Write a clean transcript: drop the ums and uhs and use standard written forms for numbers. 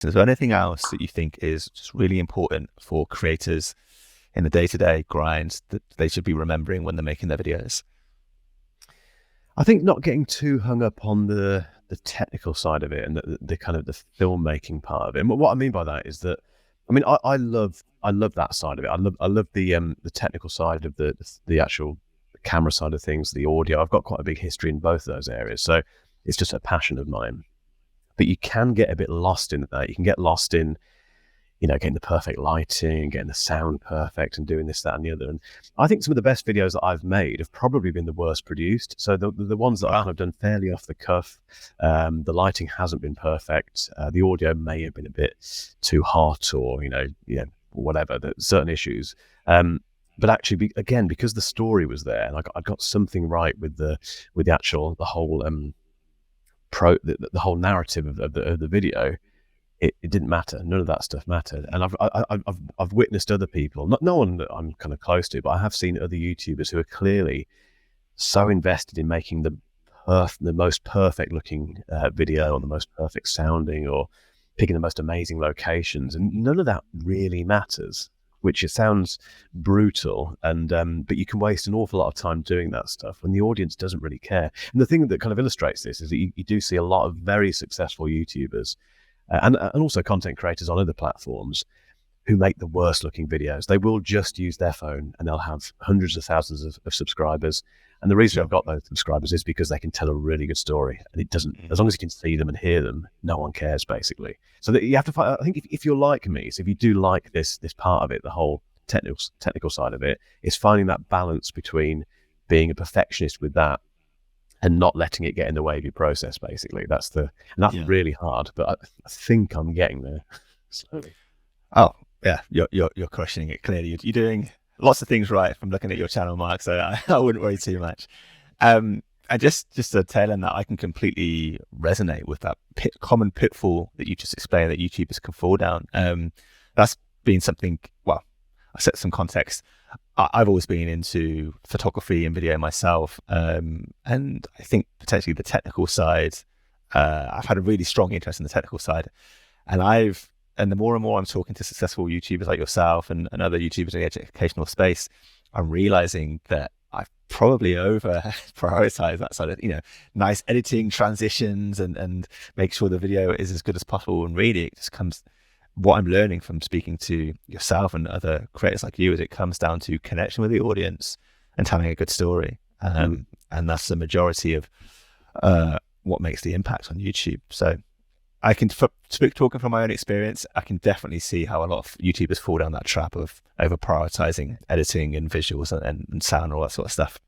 Is there anything else that you think is just really important for creators in the day-to-day grind that they should be remembering when they're making their videos? I think not getting too hung up on the technical side of it and the kind of the filmmaking part of it. And what I mean by that is that, I mean, I love that side of it. I love the technical side of the actual camera side of things, the audio. I've got quite a big history in both of those areas, so it's just a passion of mine. But you can get a bit lost in that. You can get lost in, getting the perfect lighting, getting the sound perfect, and doing this, that, and the other. And I think some of the best videos that I've made have probably been the worst produced. So the ones that I've kind of done fairly off the cuff, the lighting hasn't been perfect. The audio may have been a bit too hot, or whatever. There's certain issues. But actually, again, because the story was there, and I got something right with the whole the whole narrative of the video. It didn't matter. None of that stuff mattered. And I've witnessed other people, no one that I'm kind of close to, but I have seen other YouTubers who are clearly so invested in making the most perfect looking video, or the most perfect sounding, or picking the most amazing locations, and none of that really matters. Which it sounds brutal, but you can waste an awful lot of time doing that stuff when the audience doesn't really care. And the thing that kind of illustrates this is that you do see a lot of very successful YouTubers and also content creators on other platforms who make the worst looking videos. They will just use their phone and they'll have hundreds of thousands of subscribers. And the reason I've got those subscribers is because they can tell a really good story, and it doesn't, as long as you can see them and hear them, no one cares basically. So that you have to find, I think if you're like me, so if you do like this part of it, the whole technical side of it, is finding that balance between being a perfectionist with that and not letting it get in the way of your process. Basically, that's really hard, but I think I'm getting there slowly. Oh yeah, you're crushing it. Clearly, you're doing lots of things right from looking at your channel, Mark. So I wouldn't worry too much. And just to tail end that, I can completely resonate with that common pitfall that you just explained that YouTubers can fall down. That's been something. Well, I set some context. I've always been into photography and video myself, and I think potentially the technical side. I've had a really strong interest in the technical side, and the more and more I'm talking to successful YouTubers like yourself and other YouTubers in the educational space, I'm realizing that I've probably over prioritized that side of, nice editing, transitions, and make sure the video is as good as possible. And really, it just comes, what I'm learning from speaking to yourself and other creators like you, is it comes down to connection with the audience and telling a good story. And that's the majority of what makes the impact on YouTube. So I can, talking from my own experience, I can definitely see how a lot of YouTubers fall down that trap of over prioritizing editing and visuals and sound and all that sort of stuff.